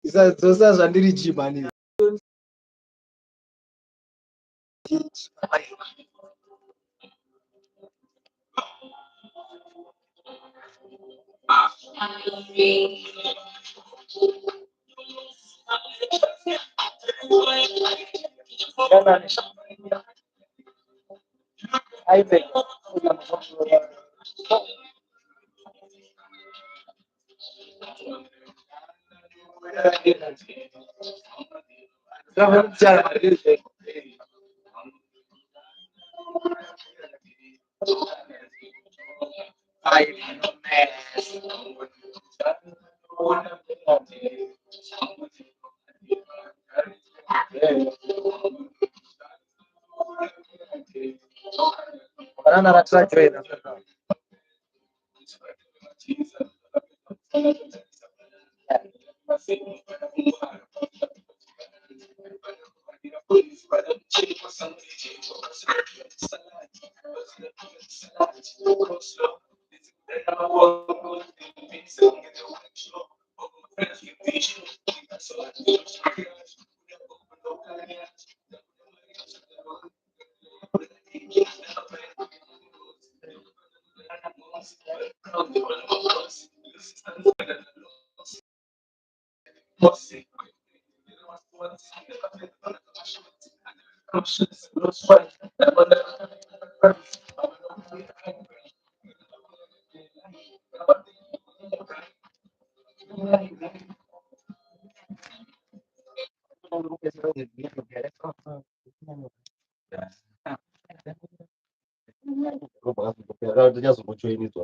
Isa zvandiri chimani. I think. Banana rasa trade.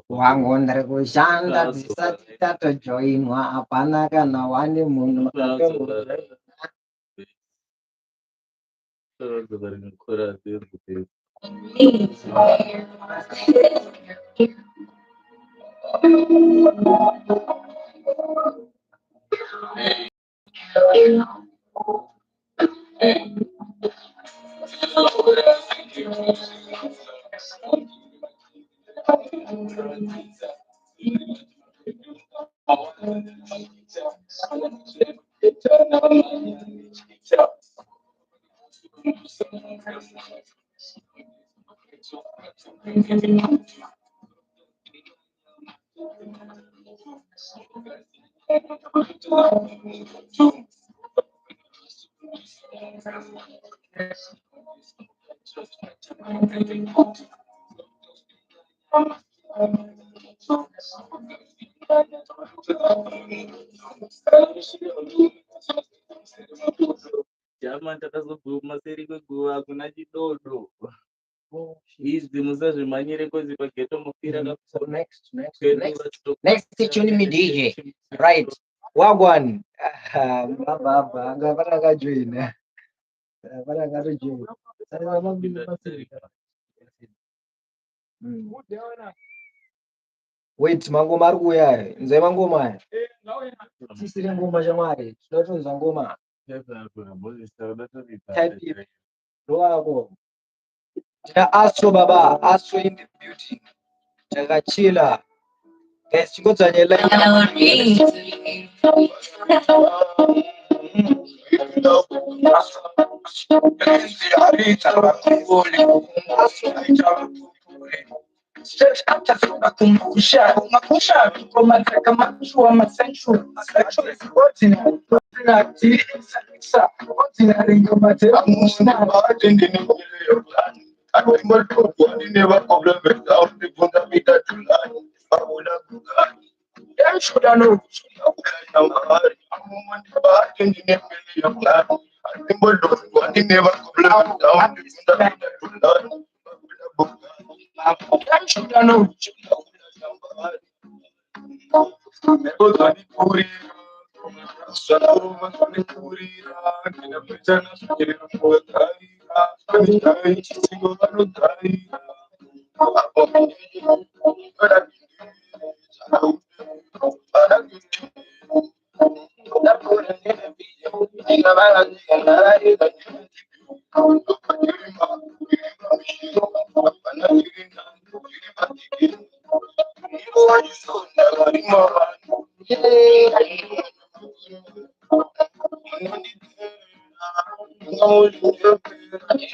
Wangondre kushanda visati tatojoinwa hapana kana wani munhu Chama takazoguma seri kweguva kuna chidodo izvi musazvimanyire kozi pageto mufira next tune me DJ right wagwan baba anga para kajoina para kajoina sasa mabili basi wait mangoma ari kuuya nzee mangoma aya tisiri ngoma shamwari tinotonza ngoma ndoako tina Astro baba Astro in the beauty takachila guys chingodzanye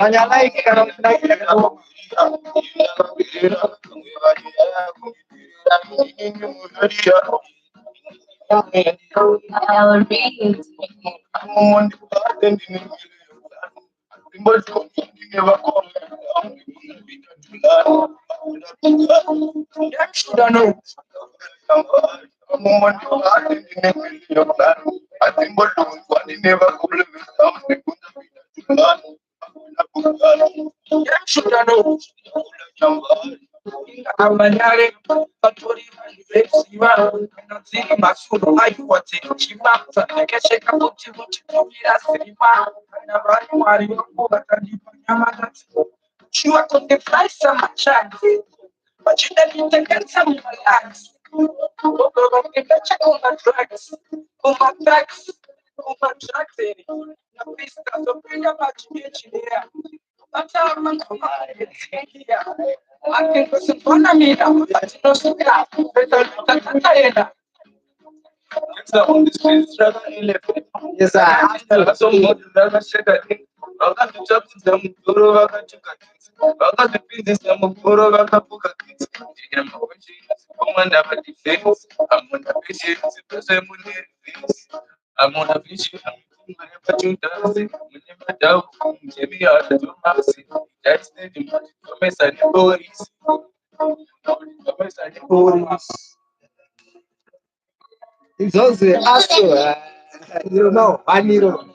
Hanya like kalau like Amanyare patori vesiva nazili masuro ayu wate chimata kesheka kuti kuchira sima na bari mwari wangu batani nyama tatu chua konde flaisa machani machida nitakansa mmalaks gogo ngecha kuma tracks na pista sopenya machie chidea hata mangoma ya Akin kusipona mina, atino suka, peta on the streets, rather elephant. yes sir. Some more than shake a thing. I got the chop to them, Guru Vaka Chukatins. I got the business, them Guru Vaka Pukatins. I'm a woman that I defense. I'm on the patient, the same things. I'm on a vision. But you dancing, whenever doubt, Jimmy are the mercy. That's the Thomas and the boys. Thomas and the boys. Izoze aso. You know, Aniro.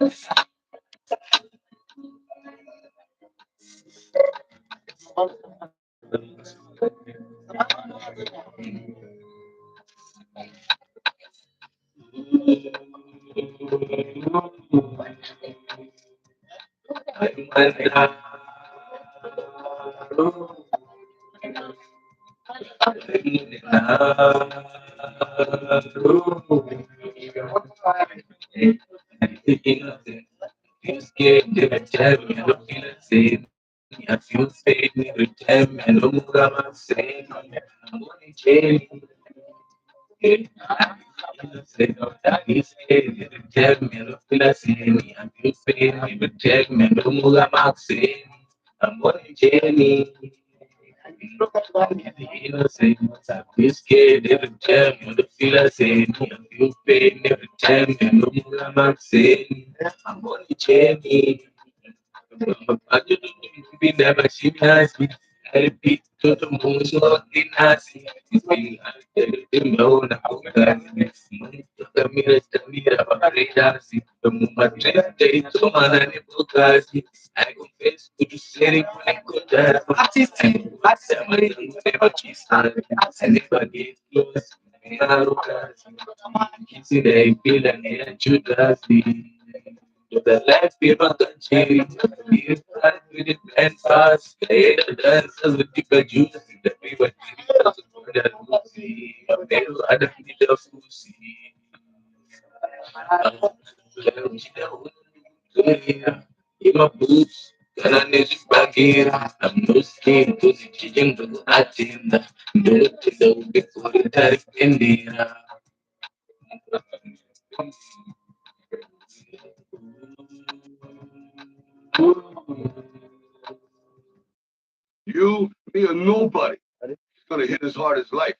You, me, or nobody is gonna hit as hard as life.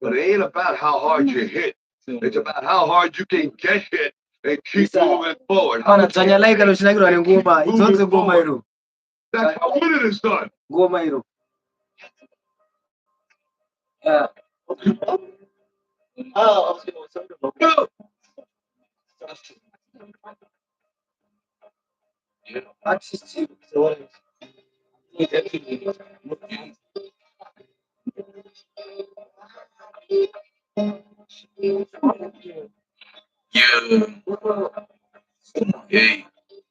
But it ain't about how hard you hit. It's about how hard you can get hit and keep moving forward. Mana tanya like kalau sinagiro ni ngoma. Izoze ngoma hilo. That's how winning is done. Ngoma hilo. Go. Artist. Hey,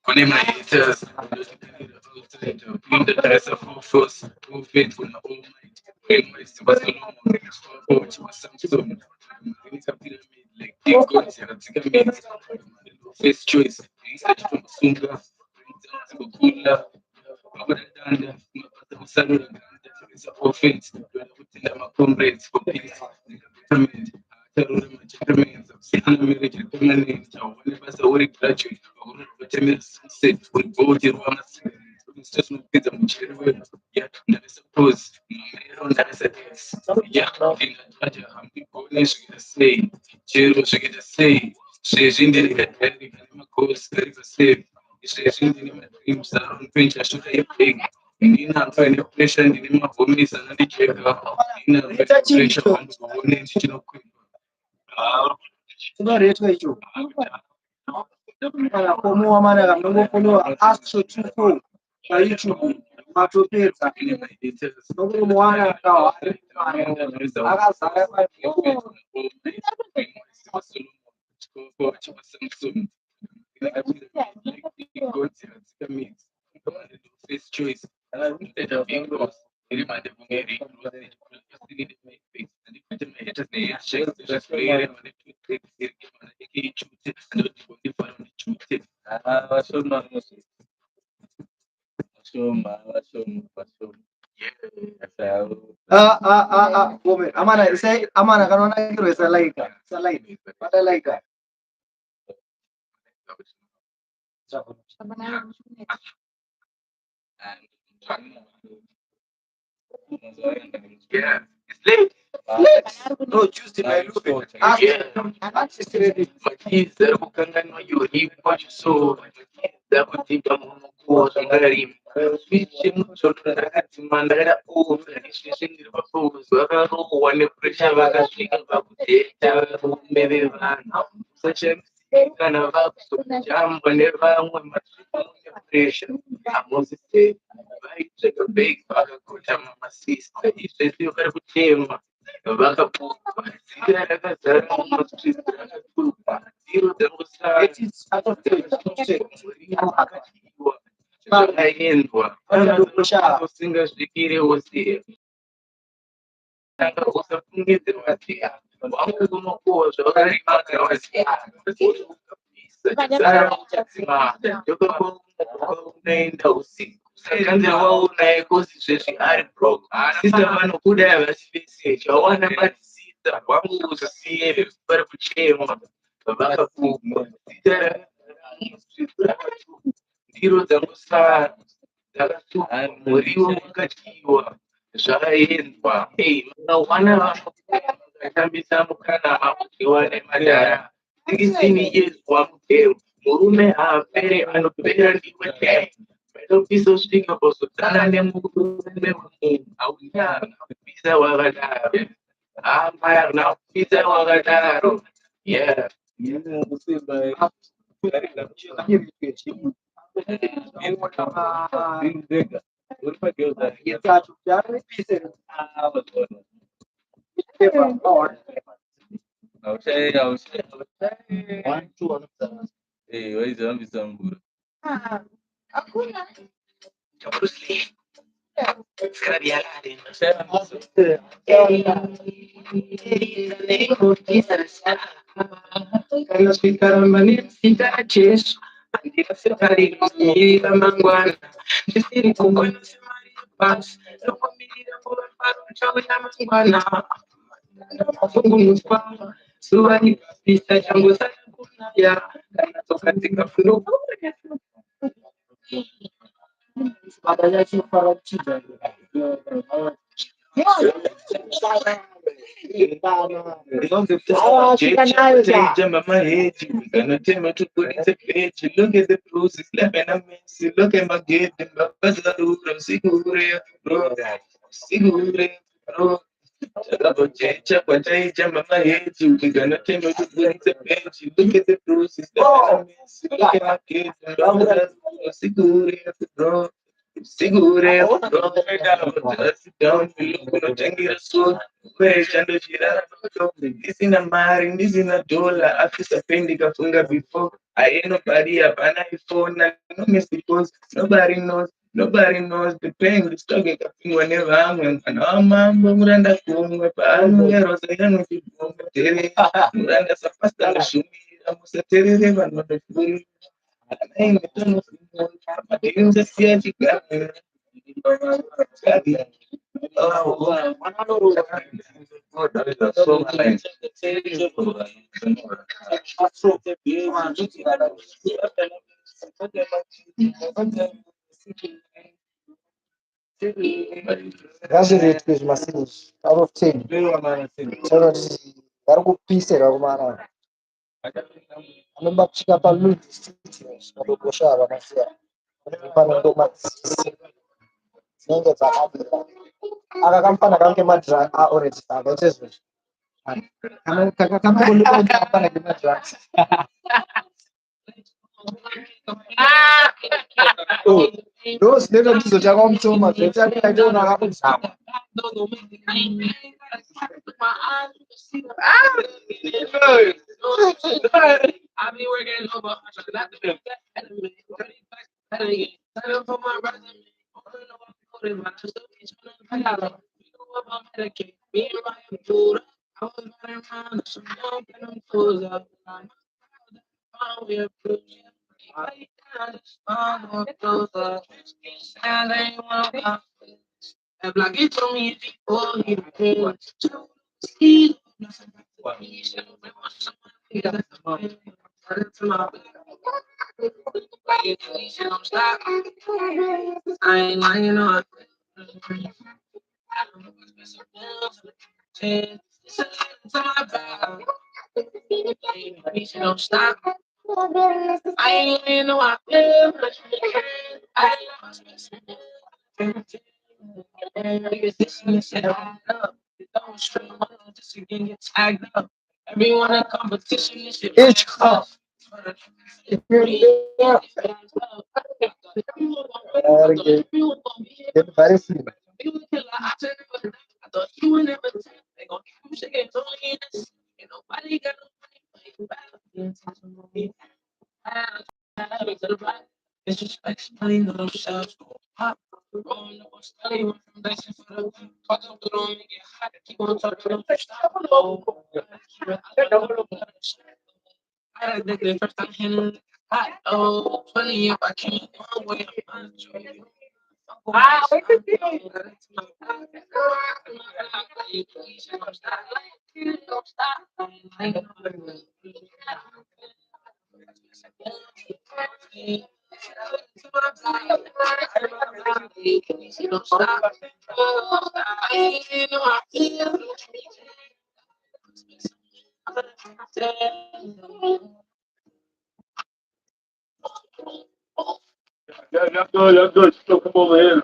when my haters, the dress of all force, all faithful, all might. When my super watch was some so like things going to face choice, research from Sunga, Kula, Abadanda, Salura, offense, my comrades for peace, Just look at the material. Yeah, suppose yeah, I'm going to say, Chiro should say, she's in the course, very safe. She's in the dreams around pinch, I should have big. In a kind of pressure in my home is another check up. In a pressure on the one in Chino. Como mana kama follow Astro 24 na YouTube matopeza nokuri mwana kawa akazara First choice. woman amana sai amana kanona kiro salaika pada laika Yeah, it's late. no Tuesday by Lube ask ready Makiza ukangano yuri so da kutika muko ngari switch mucho ndakati mandara over switch bafu zara one pressure bakashika bakuteta mbere bana such kana baku jambo ne bamwe pressure amosi say right take a big bakakuta mama sister isesi ukari kutema bakapu sigara it is out of the singasvikire wose usafungidzirwa wakunokuwa zvavarimaka unaenda usiku sakanzira waunaye kosi zvezvi ari broke sista vanokudai vachivese chawana batisisa wangu uzosiye vari kuchema vakapfuma ndiro dzangosara dzakatuka muriwo wakadyiwa zvakaendwa vana vakatambisa mukana vakudyiwa nemadhara 16 years wamugero murume haapere anopera ndiwe dai metopizosvika kuzotana nemurume wemunhu aunya kupisa wakadaro amaya kuna kupisa wakadaro yeah Look at the bruises, left and I'm messy. Look at my gift, and my segure, bro. Segure, bro. Mama hate you. We're gonna take me to the bench. Look at the bruises, left and I'm messy. Look at my gift, and my segure, bro. Segure, bro. Just down below, no changira so. Where chando chira, this in a marine, this in a dollar. After pendi kafunga before. I ain't nobody up an iPhone. No miss because nobody knows the pain. The struggle happening whenever I'm and Muranda Kum, Rosayan, Muranda Sapasta, Shumi, Musateri, and not the fool. I didn't just see it. Ngazviritwe zvimaseries out of 10 saka vari kupisira kumara anomba kusvika paludzikadokusha vanasiya panenge madzisi dzinenge dzakabira aka kamufana kange madrug already akaite zvozvo kamafana ngemadrugs ndo zvinoita ndizotanga kumutoma zvoitaitaona akakudzama I be working over not the for my resume. Me and Ryan Buddha. I was running around some young and I'm fools up. We approve you. And they want to if like it told me before he came to see I ain't lying on. Don't stop. I ain't in no I feel don't stream just again get tagged up. Everyone in competition is shit. each cup very slim I thought you would never they gon' keep shaking nobody got no money. It's just explaining themselves. Pop, rolling up on study, went from dancing for the fuck up, don't make it hot. Keep on talking, don't stop. I had the first time hitting hot. Oh, funny if I can't one way, I'm you. Don't stop. Yeah, that's good. That's good. Still come over here.